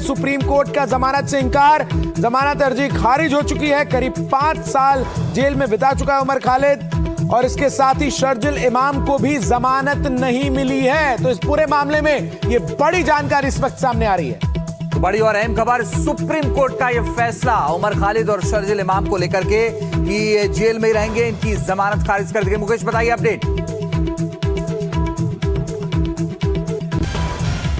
Supreme court का जमानत से इंकार, जमानत अर्जी खारिज हो चुकी है। करीब 5 साल जेल में बिता चुका है उमर खालिद और इसके साथ ही शर्जिल इमाम को भी जमानत नहीं मिली है। तो इस पूरे मामले में ये बड़ी जानकारी इस वक्त सामने आ रही है। तो बड़ी और अहम खबर, सुप्रीम कोर्ट का यह फैसला उमर खालिद और शर्जिल इमाम को लेकर के कि ये जेल में ही रहेंगे, इनकी जमानत खारिज कर दी गई। मुकेश बताइए अपडेट।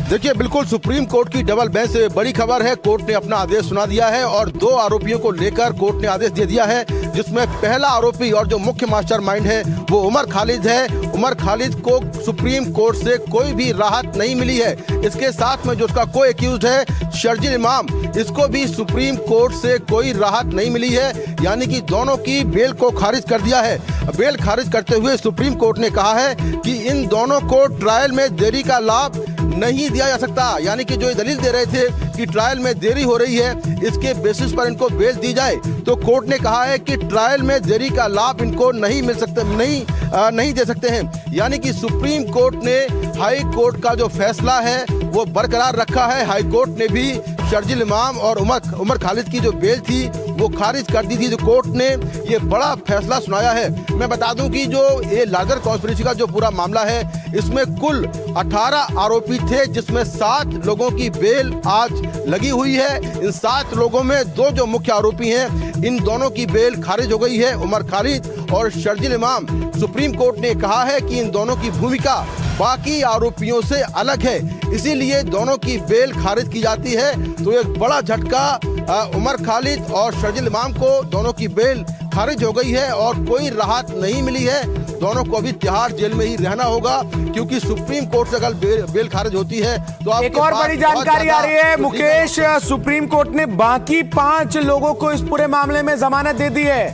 देखिए, बिल्कुल सुप्रीम कोर्ट की डबल बेंच से बड़ी खबर है। कोर्ट ने अपना आदेश सुना दिया है और 2 आरोपियों को लेकर कोर्ट ने आदेश दे दिया है, जिसमें पहला आरोपी और जो मुख्य मास्टरमाइंड है वो उमर खालिद है। उमर खालिद को सुप्रीम कोर्ट से कोई भी राहत नहीं मिली है। इसके साथ में जो उसका को एक्यूज्ड है शर्जिल इमाम, इसको भी सुप्रीम कोर्ट से कोई राहत नहीं मिली है, यानी कि दोनों की बेल को खारिज कर दिया है। बेल खारिज करते हुए सुप्रीम कोर्ट ने कहा है कि इन दोनों को ट्रायल में देरी का लाभ नहीं दिया जा सकता, यानी कि जो ये दलील दे रहे थे कि ट्रायल में देरी हो रही है, इसके बेसिस पर इनको बेल दी जाए। तो कोर्ट ने कहा है कि ट्रायल में देरी का लाभ इनको नहीं मिल सकता, नहीं दे सकते हैं। यानी कि सुप्रीम कोर्ट ने हाई कोर्ट का जो फैसला है वो बरकरार रखा है। हाई कोर्ट ने भी शर्जिल इमाम और उमर खालिद की जो बेल थी वो खारिज कर दी थी। जो कोर्ट ने ये बड़ा फैसला सुनाया है। मैं बता दूं कि जो ये लार्जर कॉन्स्पिरेसी का जो पूरा मामला है, इसमें कुल 18 आरोपी थे, जिसमें 7 लोगों की बेल आज लगी हुई है। इन 7 लोगों में 2 जो मुख्य आरोपी हैं, इन दोनों की बेल खारिज हो गई है, उमर खालिद और शर्जिल इमाम। सुप्रीम कोर्ट ने कहा है कि इन दोनों की भूमिका बाकी आरोपियों से अलग है, इसीलिए दोनों की बेल खारिज की जाती है। तो एक बड़ा झटका उमर खालिद और शर्जिल इमाम को, दोनों की बेल खारिज हो गई है और कोई राहत नहीं मिली है। दोनों को अभी तिहाड़ जेल में ही रहना होगा, क्योंकि सुप्रीम कोर्ट से अगर बेल खारिज होती है तो एक और बड़ी जानकारी आ रही है मुकेश, सुप्रीम कोर्ट ने बाकी 5 लोगों को इस पूरे मामले में जमानत दे दी है।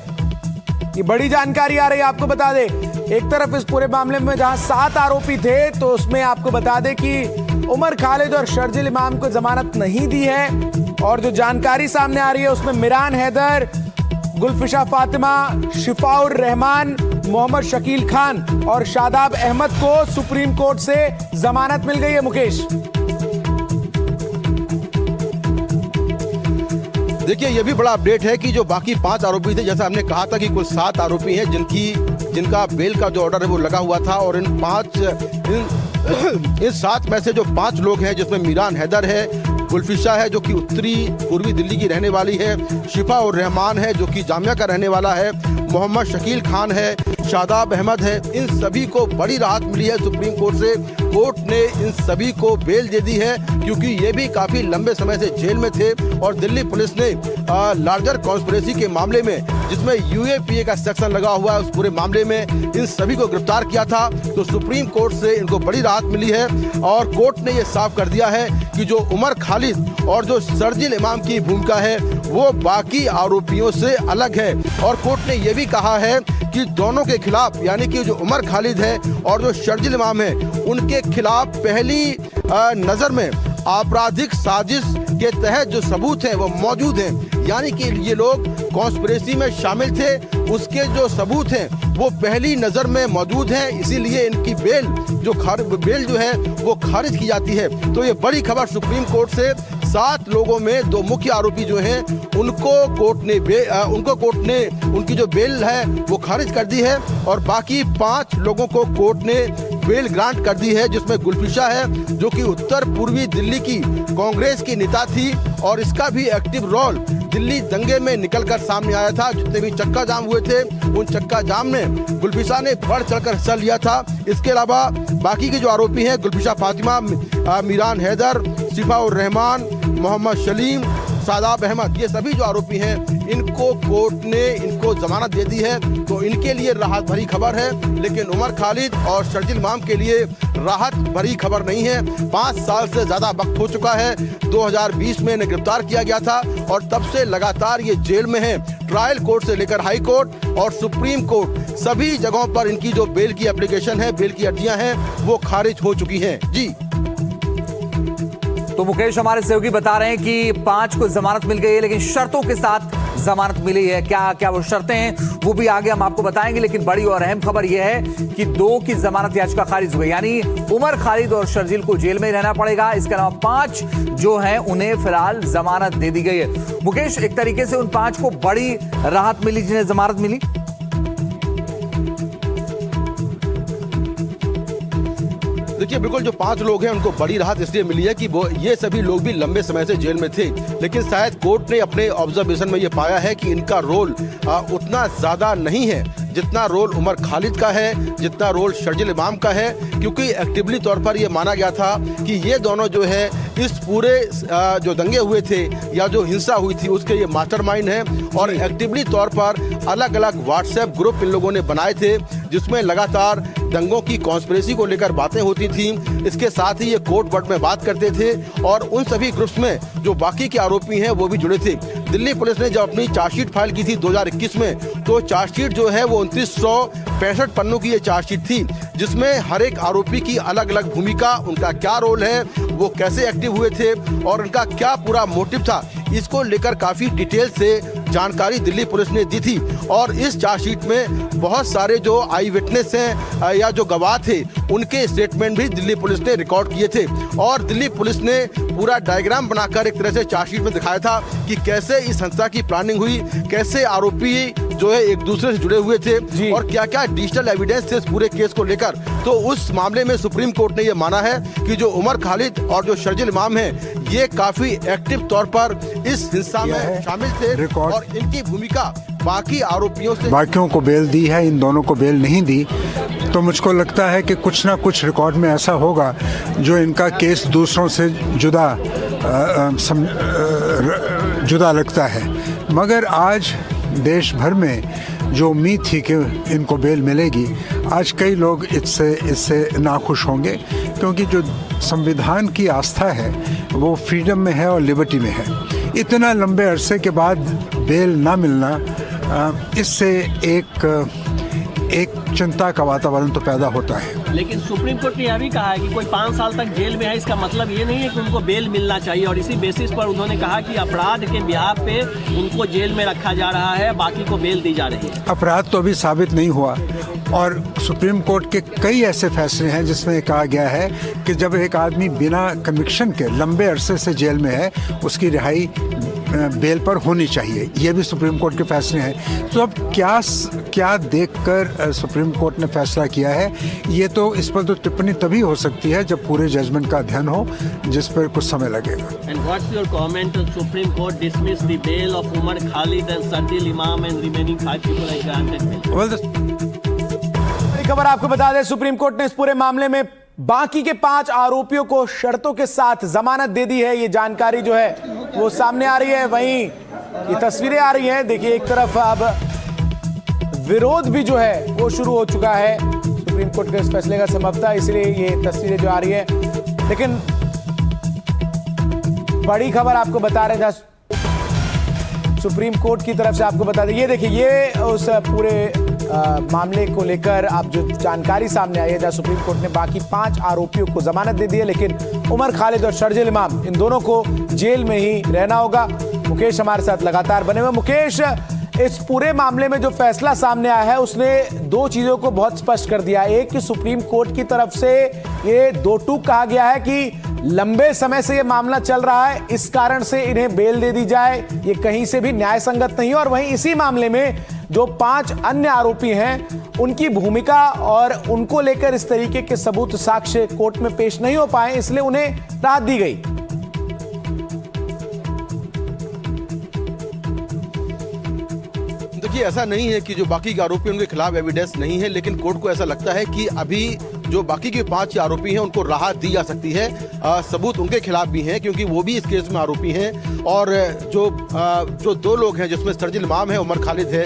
ये बड़ी जानकारी आ रही है। आपको बता दें, एक तरफ इस पूरे मामले में जहां 7 आरोपी थे, तो उसमें आपको बता दें कि उमर खालिद और शर्जिल इमाम को जमानत नहीं दी है। और जो जानकारी सामने आ रही है उसमें मिरान हैदर, गुलफिशा फातिमा, शिफाउर रहमान, मोहम्मद शकील खान और शादाब अहमद को सुप्रीम कोर्ट से जमानत मिल गई है। मुकेश, देखिए, ये भी बड़ा अपडेट है कि जो बाकी 5 आरोपी थे, जैसा हमने कहा था कि कुल 7 आरोपी हैं जिनका बेल का जो ऑर्डर है वो लगा हुआ था। और इन 7 में से जो 5 लोग हैं, जिसमें मिरान हैदर है, गुलफिशा है जो कि उत्तरी पूर्वी दिल्ली की रहने वाली है, शिफा और रहमान है जो कि जामिया का रहने वाला है, मोहम्मद शकील खान है, शादाब अहमद है, इन सभी को बड़ी राहत मिली है सुप्रीम कोर्ट से। कोर्ट ने इन सभी को बेल दे दी है, क्योंकि ये भी काफी लंबे समय से जेल में थे। और दिल्ली पुलिस ने लार्जर कॉन्स्पिरेसी के मामले में, जिसमें यूएपीए का सेक्शन लगा हुआ है, उस पूरे मामले में इन सभी को गिरफ्तार किया था। तो सुप्रीम कोर्ट से इनको बड़ी राहत मिली है और कोर्ट ने ये साफ कर दिया है कि जो उमर खालिद और जो शर्जिल इमाम की भूमिका है वो बाकी आरोपियों से अलग है। और कोर्ट ने यह भी कहा है कि दोनों के खिलाफ, यानी कि जो उमर खालिद है और जो शर्जिल इमाम है, उनके खिलाफ पहली नजर में आपराधिक साजिश के तहत जो सबूत हैं वो मौजूद हैं, यानी कि ये लोग कॉन्स्पिरेसी में शामिल थे, उसके जो सबूत हैं वो पहली नजर में मौजूद हैं। इसीलिए इनकी बेल जो है वो खारिज की जाती है। तो ये बड़ी खबर सुप्रीम कोर्ट से, 7 लोगों में 2 मुख्य आरोपी जो हैं उनको कोर्ट ने उनकी जो बेल है वो खारिज कर दी है और बाकी 5 लोगों को कोर्ट ने बेल ग्रांट कर दी है, जिसमें गुलफिशा है जो कि उत्तर पूर्वी दिल्ली की कांग्रेस की नेता थी और इसका भी एक्टिव रोल दिल्ली दंगे में निकलकर सामने आया था। जितने भी चक्का जाम हुए थे, उन चक्का जाम में गुलफिशा ने बढ़ चढ़कर हिस्सा लिया था। इसके अलावा बाकी के जो आरोपी हैं, गुलफिशा फातिमा, मिरान हैदर, शिफा और रहमान, मोहम्मद शलीम, शादाब अहमद, ये सभी जो आरोपी हैं, इनको कोर्ट ने इनको जमानत दे दी है। तो इनके लिए राहत भरी खबर है, लेकिन उमर खालिद और शर्जिल इमाम के लिए राहत भरी खबर नहीं है। 5 साल से ज्यादा वक्त हो चुका है। 2020 में इन्हें गिरफ्तार किया गया था और तब से लगातार ये जेल में है। ट्रायल कोर्ट से लेकर हाई कोर्ट और सुप्रीम कोर्ट, सभी जगहों पर इनकी जो बेल की एप्लीकेशन है, बेल की अर्जियां हैं, वो खारिज हो चुकी हैं। जी। तो मुकेश हमारे सहयोगी बता रहे हैं कि 5 को जमानत मिल गई है, लेकिन शर्तों के साथ जमानत मिली है। क्या क्या वो शर्तें हैं वो भी आगे हम आपको बताएंगे, लेकिन बड़ी और अहम खबर यह है कि 2 की जमानत याचिका खारिज हो गई, यानी उमर खालिद और शर्जील को जेल में ही रहना पड़ेगा। इसके अलावा 5 जो हैं उन्हें फिलहाल जमानत दे दी गई है। मुकेश, एक तरीके से उन 5 को बड़ी राहत मिली जिन्हें जमानत मिली। देखिए, बिल्कुल जो 5 लोग हैं उनको बड़ी राहत इसलिए मिली है कि वो ये सभी लोग भी लंबे समय से जेल में थे, लेकिन शायद कोर्ट ने अपने ऑब्जर्वेशन में ये पाया है कि इनका रोल उतना ज्यादा नहीं है जितना रोल उमर खालिद का है, जितना रोल शर्जील इमाम का है, क्योंकि एक्टिवली तौर पर यह माना गया था कि ये दोनों जो है इस पूरे जो दंगे हुए थे या जो हिंसा हुई थी उसके ये मास्टरमाइंड हैं और एक्टिवली तौर पर अलग अलग व्हाट्सएप ग्रुप इन लोगों ने बनाए थे जिसमें लगातार दंगों की कॉन्स्पिरेसी को लेकर बातें होती थी। इसके साथ ही ये कोर्ट वर्ड में बात करते थे और उन सभी ग्रुप्स में जो बाकी के आरोपी हैं वो भी जुड़े थे। दिल्ली पुलिस ने जब अपनी चार्जशीट फाइल की थी 2021 में, तो चार्जशीट जो है वो 2965 पन्नों की ये चार्जशीट थी, जिसमें हर एक आरोपी की अलग अलग भूमिका, उनका क्या रोल है, वो कैसे एक्टिव हुए थे और उनका क्या पूरा मोटिव था, इसको लेकर काफी डिटेल से जानकारी दिल्ली पुलिस ने दी थी। और इस चार्जशीट में बहुत सारे जो आई विटनेस हैं या जो गवाह थे उनके स्टेटमेंट भी दिल्ली पुलिस ने रिकॉर्ड किए थे और दिल्ली पुलिस ने पूरा डायग्राम बनाकर एक तरह से चार्जशीट में दिखाया था कि कैसे इस हिंसा की प्लानिंग हुई, कैसे आरोपी जो है एक दूसरे से जुड़े हुए थे और क्या क्या डिजिटल एविडेंस थे इस पूरे केस को लेकर। तो उस मामले में सुप्रीम कोर्ट ने ये माना है कि जो उमर खालिद और जो शर्जील इमाम हैं ये काफी एक्टिव तौर पर इस हिंसा में शामिल थे और इनकी भूमिका बाकी आरोपियों से, बाकियों को बेल दी है, इन दोनों को बेल नहीं दी। तो मुझको लगता है कि कुछ ना कुछ रिकॉर्ड में ऐसा होगा जो इनका केस दूसरों से जुदा लगता है। मगर आज देश भर में जो उम्मीद थी कि इनको बेल मिलेगी, आज कई लोग इससे नाखुश होंगे, क्योंकि जो संविधान की आस्था है वो फ्रीडम में है और लिबर्टी में है। इतना लंबे अरसे के बाद बेल ना मिलना, इससे एक चिंता का वातावरण तो पैदा होता है। लेकिन सुप्रीम कोर्ट ने यह भी कहा है कि कोई 5 साल तक जेल में है, इसका मतलब ये नहीं है कि उनको बेल मिलना चाहिए और इसी बेसिस पर उन्होंने कहा कि अपराध के बिहाफ पे उनको जेल में रखा जा रहा है, बाकी को बेल दी जा रही है। अपराध तो अभी साबित नहीं हुआ और सुप्रीम कोर्ट के कई ऐसे फैसले हैं जिसमें कहा गया है कि जब एक आदमी बिना कन्विक्शन के लंबे अरसे से जेल में है उसकी रिहाई बेल पर होनी चाहिए। ये भी सुप्रीम कोर्ट के फैसले हैं। तो अब क्या देखकर सुप्रीम कोर्ट ने फैसला किया है, ये तो इस पर तो टिप्पणी तभी हो सकती है जब पूरे जजमेंट का अध्ययन हो, जिस पर कुछ समय लगेगा। And what's your comment on Supreme Court dismissed the bail of Umar Khalid and Shardil Imam and remaining 5 people are granted bail? बड़ी खबर आपको बता दें, सुप्रीम कोर्ट ने इस पूरे मामले में बाकी के 5 आरोपियों को शर्तों के साथ जमानत दे दी है। ये जानकारी जो है वो सामने आ रही है, वहीं ये तस्वीरें आ रही हैं। देखिए, एक तरफ अब विरोध भी जो है वो शुरू हो चुका है सुप्रीम कोर्ट के इस फैसले का संभवतः, इसलिए ये तस्वीरें जो आ रही है। लेकिन बड़ी खबर आपको बता रहे थे सुप्रीम कोर्ट की तरफ से, आपको बता दें, ये देखिए, ये उस पूरे मामले को लेकर आप जो जानकारी सामने आई है, जहां सुप्रीम कोर्ट ने बाकी 5 आरोपियों को जमानत दे दी है, लेकिन उमर खालिद और शर्जील इमाम, इन दोनों को जेल में ही रहना होगा। मुकेश हमारे साथ लगातार बने हुए। मुकेश, इस पूरे मामले में जो फैसला सामने आया है उसने 2 चीजों को बहुत स्पष्ट कर दिया। एक कि सुप्रीम कोर्ट की तरफ से ये 2 टूक कहा गया है कि लंबे समय से ये मामला चल रहा है, इस कारण से इन्हें बेल दे दी जाए, ये कहीं से भी न्याय संगत नहीं है। और वहीं इसी मामले में जो 5 अन्य आरोपी हैं उनकी भूमिका और उनको लेकर इस तरीके के सबूत साक्ष्य कोर्ट में पेश नहीं हो पाए, इसलिए उन्हें राहत दी गई। देखिए, ऐसा नहीं है कि जो बाकी के आरोपी उनके खिलाफ एविडेंस नहीं है, लेकिन कोर्ट को ऐसा लगता है कि अभी जो बाकी के 5 आरोपी हैं उनको राहत दी जा सकती है। सबूत उनके खिलाफ भी हैं क्योंकि वो भी इस केस में आरोपी हैं और जो 2 लोग हैं जिसमें शर्जील इमाम है, उमर खालिद है,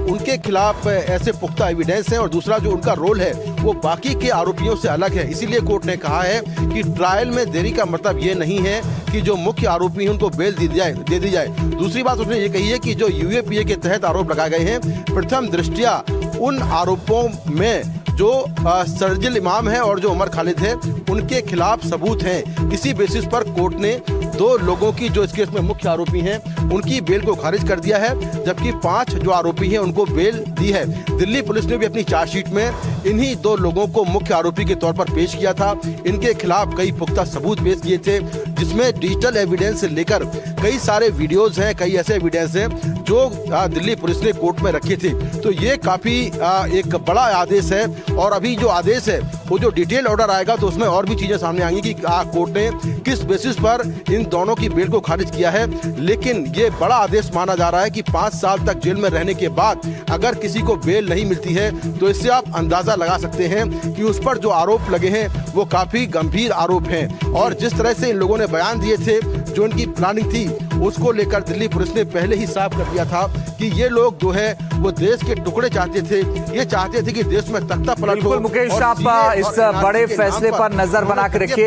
उनके खिलाफ ऐसे पुख्ता एविडेंस हैं और दूसरा जो उनका रोल है वो बाकी के आरोपियों से अलग है। इसीलिए कोर्ट ने कहा है कि ट्रायल में देरी का मतलब ये नहीं है कि जो मुख्य आरोपी हैं उनको बेल दे दी जाए। दूसरी बात उसने ये कही है कि जो यूएपीए के तहत आरोप लगाए गए हैं, प्रथम दृष्टया उन आरोपों में जो सर्जिल इमाम है और जो उमर खालिद है उनके खिलाफ सबूत हैं। इसी बेसिस पर कोर्ट ने 2 लोगों की जो इस केस में मुख्य आरोपी हैं उनकी बेल को खारिज कर दिया है, जबकि 5 जो आरोपी हैं उनको बेल दी है। दिल्ली पुलिस ने भी अपनी चार्जशीट में इन्हीं 2 लोगों को मुख्य आरोपी के तौर पर पेश किया था। इनके खिलाफ कई पुख्ता सबूत पेश किए थे, जिसमें डिजिटल एविडेंस से लेकर कई सारे वीडियोज हैं, कई ऐसे एविडेंस हैं जो दिल्ली पुलिस ने कोर्ट में रखे थे। तो ये काफी एक बड़ा आदेश है, और अभी जो आदेश है वो जो डिटेल ऑर्डर आएगा तो उसमें और भी चीजें सामने आएंगी कि कोर्ट ने किस बेसिस पर इन दोनों की बेल को खारिज किया है। लेकिन ये बड़ा आदेश माना जा रहा है कि 5 साल तक जेल में रहने के बाद अगर किसी को बेल नहीं मिलती है तो इससे आप अंदाजा लगा सकते हैं कि उस पर जो आरोप लगे हैं वो काफी गंभीर आरोप हैं। और जिस तरह से इन लोगों ने बयान दिए थे, जो इनकी प्लानिंग थी, उसको लेकर दिल्ली पुलिस ने पहले ही साफ कर दिया था कि ये लोग जो है वो देश के टुकड़े चाहते थे, ये चाहते थे कि देश में तख्ता पलट हो। बिल्कुल मुकेश, और आप सीए इस और बड़े एनआरसी के नाम फैसले पर नजर बना के रखिए।